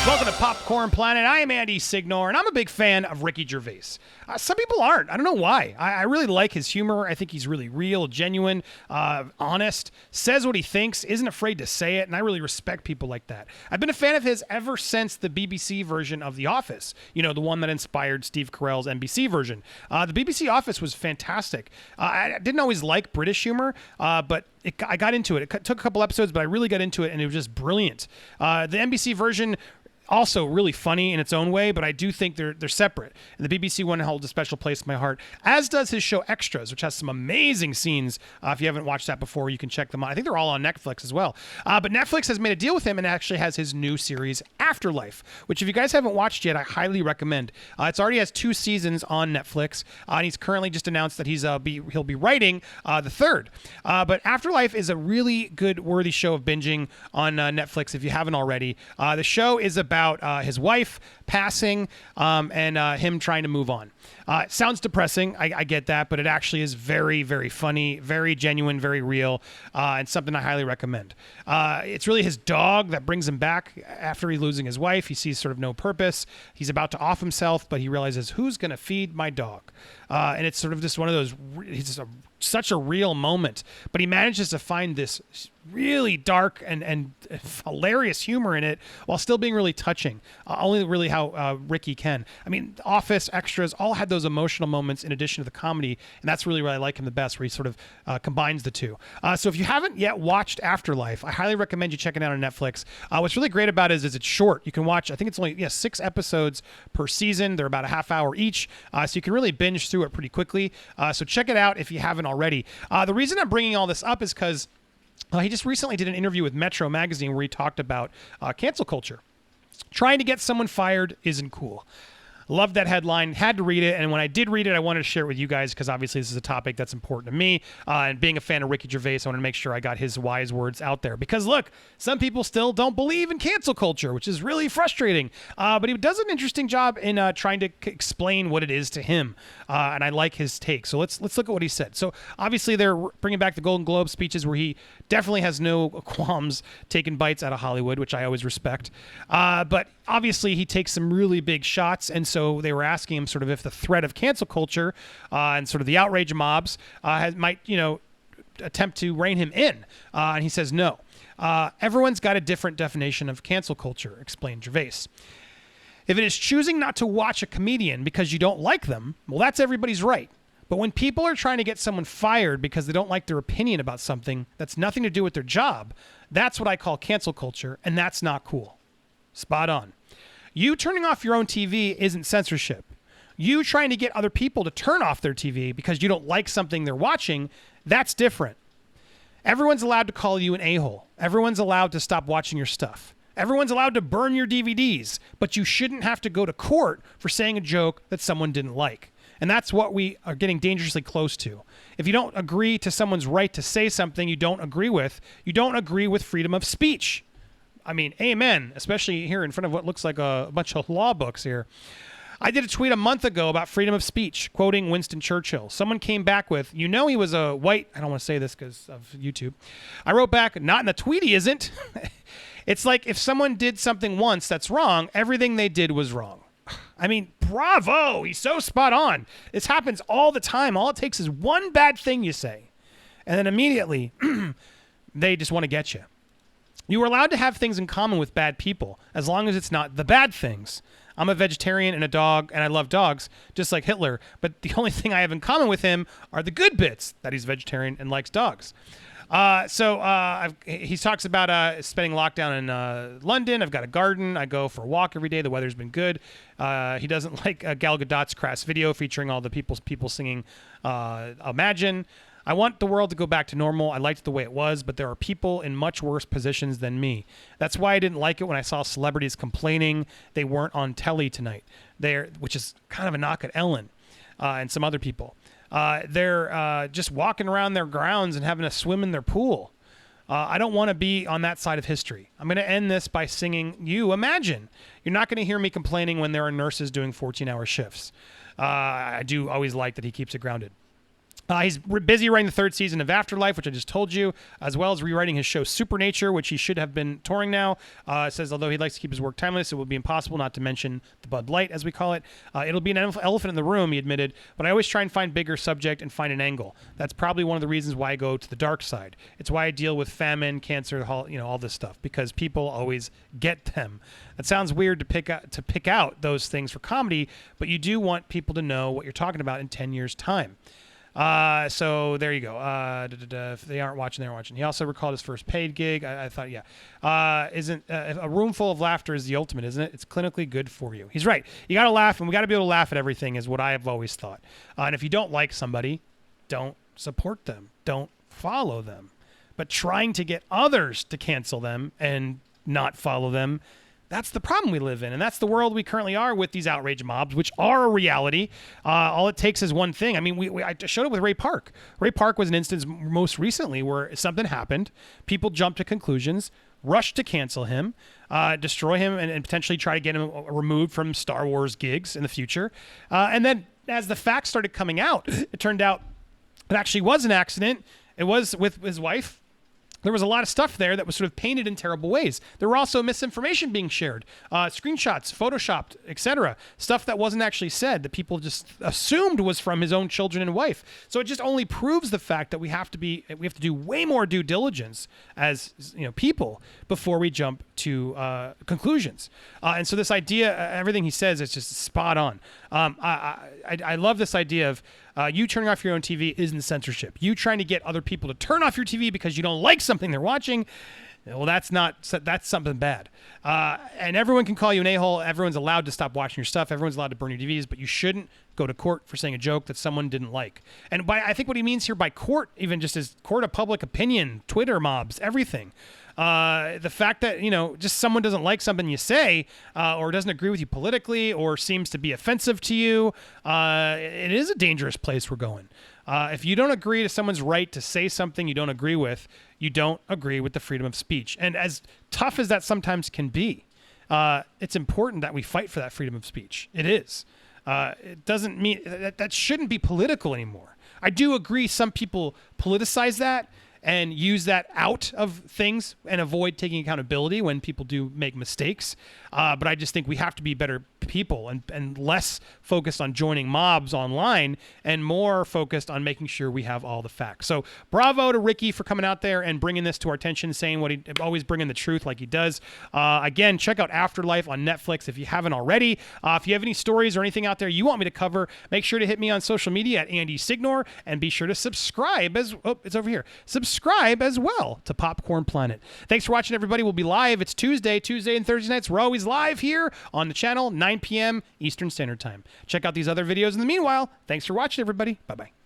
Welcome to Popcorn Planet. I am Andy Signor, and I'm a big fan of Ricky Gervais. Some people aren't. I don't know why. I really like his humor. I think he's really real, genuine, honest, says what he thinks, isn't afraid to say it, and I really respect people like that. I've been a fan of his ever since the BBC version of The Office, you know, the one that inspired Steve Carell's NBC version. The BBC Office was fantastic. I didn't always like British humor, but I got into it. It took a couple episodes, but I really got into it, and it was just brilliant. The NBC version, also really funny in its own way, but I do think they're separate. And the BBC one holds a special place in my heart, as does his show Extras, which has some amazing scenes. If you haven't watched that before, you can check them out. I think they're all on Netflix as well. But Netflix has made a deal with him and actually has his new series Afterlife, which if you guys haven't watched yet, I highly recommend. It already has 2 seasons on Netflix, and he's currently just announced that he'll be writing the third. But Afterlife is a really good, worthy show of binging on Netflix if you haven't already. The show is about his wife passing and him trying to move on. It sounds depressing, I get that, but it actually is very, very funny, very genuine, very real, and something I highly recommend. It's really his dog that brings him back after he's losing his wife. He sees sort of no purpose. He's about to off himself, but he realizes, who's going to feed my dog? And it's sort of just one of those, such a real moment, but he manages to find this really dark and hilarious humor in it while still being really touching. Only really how Ricky can. I mean, Office, Extras, all had those emotional moments in addition to the comedy, and that's really where I like him the best, where he sort of combines the two. So if you haven't yet watched Afterlife, I highly recommend you checking it out on Netflix. What's really great about it is it's short. You can watch, I think it's only 6 episodes per season. They're about a half hour each, so you can really binge through it pretty quickly. So check it out if you haven't already. The reason I'm bringing all this up is because he just recently did an interview with Metro Magazine where he talked about cancel culture. Trying to get someone fired isn't cool. Loved that headline, had to read it, and when I did read it, I wanted to share it with you guys because obviously this is a topic that's important to me, and being a fan of Ricky Gervais, I wanted to make sure I got his wise words out there because look, some people still don't believe in cancel culture, which is really frustrating, but he does an interesting job in trying to explain what it is to him, and I like his take. So let's look at what he said. So obviously they're bringing back the Golden Globe speeches where he definitely has no qualms taking bites out of Hollywood, which I always respect, but obviously he takes some really big shots, and so they were asking him sort of if the threat of cancel culture and sort of the outrage mobs might, attempt to rein him in. And he says no. Everyone's got a different definition of cancel culture, explained Gervais. If it is choosing not to watch a comedian because you don't like them, well, that's everybody's right. But when people are trying to get someone fired because they don't like their opinion about something that's nothing to do with their job, that's what I call cancel culture, and that's not cool. Spot on. You turning off your own TV isn't censorship. You trying to get other people to turn off their TV because you don't like something they're watching, that's different. Everyone's allowed to call you an a-hole. Everyone's allowed to stop watching your stuff. Everyone's allowed to burn your DVDs, but you shouldn't have to go to court for saying a joke that someone didn't like. And that's what we are getting dangerously close to. If you don't agree to someone's right to say something you don't agree with freedom of speech. I mean, amen, especially here in front of what looks like a bunch of law books here. I did a tweet a month ago about freedom of speech, quoting Winston Churchill. Someone came back with, he was a white, I don't want to say this because of YouTube. I wrote back, not in the tweet he isn't. It's like if someone did something once that's wrong, everything they did was wrong. I mean, bravo, he's so spot on. This happens all the time. All it takes is one bad thing you say, and then immediately they just want to get you. You are allowed to have things in common with bad people, as long as it's not the bad things. I'm a vegetarian and a dog, and I love dogs, just like Hitler, but the only thing I have in common with him are the good bits, that he's vegetarian and likes dogs. He talks about spending lockdown in London. I've got a garden. I go for a walk every day. The weather's been good. He doesn't like Gal Gadot's crass video featuring all the people singing Imagine. I want the world to go back to normal. I liked the way it was, but there are people in much worse positions than me. That's why I didn't like it when I saw celebrities complaining they weren't on telly tonight, which is kind of a knock at Ellen and some other people. They're just walking around their grounds and having a swim in their pool. I don't want to be on that side of history. I'm going to end this by singing You Imagine. You're not going to hear me complaining when there are nurses doing 14-hour shifts. I do always like that he keeps it grounded. He's busy writing the 3rd season of Afterlife, which I just told you, as well as rewriting his show Supernature, which he should have been touring now. It says, although he'd like to keep his work timeless, it would be impossible not to mention the Bud Light, as we call it. It'll be an elephant in the room, he admitted, but I always try and find bigger subject and find an angle. That's probably one of the reasons why I go to the dark side. It's why I deal with famine, cancer, all this stuff, because people always get them. It sounds weird to pick out those things for comedy, but you do want people to know what you're talking about in 10 years' time. So there you go. If they aren't watching, they aren't watching. He also recalled his first paid gig. I thought, isn't a room full of laughter is the ultimate, isn't it? It's clinically good for you. He's right. You got to laugh, and we got to be able to laugh at everything is what I have always thought. And if you don't like somebody, don't support them. Don't follow them. But trying to get others to cancel them and not follow them, that's the problem we live in, and that's the world we currently are with these outrage mobs, which are a reality. All it takes is one thing. I mean, I showed it with Ray Park. Ray Park was an instance most recently where something happened. People jumped to conclusions, rushed to cancel him, destroy him, and potentially try to get him removed from Star Wars gigs in the future. And then as the facts started coming out, it turned out it actually was an accident. It was with his wife. There was a lot of stuff there that was sort of painted in terrible ways. There were also misinformation being shared, screenshots, photoshopped, etc. Stuff that wasn't actually said that people just assumed was from his own children and wife. So it just only proves the fact that we have to do way more due diligence as people before we jump to conclusions. And so this idea, everything he says is just spot on. I love this idea of you turning off your own TV isn't censorship. You trying to get other people to turn off your TV because you don't like something they're watching, well, that's something bad. And everyone can call you an a-hole. Everyone's allowed to stop watching your stuff. Everyone's allowed to burn your DVDs, but you shouldn't go to court for saying a joke that someone didn't like. And I think what he means here by court, even just as court of public opinion, Twitter mobs, everything. The fact that, just someone doesn't like something you say or doesn't agree with you politically or seems to be offensive to you, it is a dangerous place we're going. If you don't agree to someone's right to say something you don't agree with, you don't agree with the freedom of speech. And as tough as that sometimes can be, it's important that we fight for that freedom of speech. It is. It doesn't mean that shouldn't be political anymore. I do agree some people politicize that and use that out of things and avoid taking accountability when people do make mistakes. But I just think we have to be better people and less focused on joining mobs online and more focused on making sure we have all the facts. So bravo to Ricky for coming out there and bringing this to our attention, saying what he always bringing the truth like he does. Again, check out Afterlife on Netflix if you haven't already. If you have any stories or anything out there you want me to cover, make sure to hit me on social media at Andy Signor and be sure to subscribe it's over here. Subscribe as well to Popcorn Planet. Thanks for watching, everybody. We'll be live. It's Tuesday and Thursday nights. We're always live here on the channel, 9 p.m. Eastern Standard Time. Check out these other videos in the meanwhile. Thanks for watching, everybody. Bye-bye.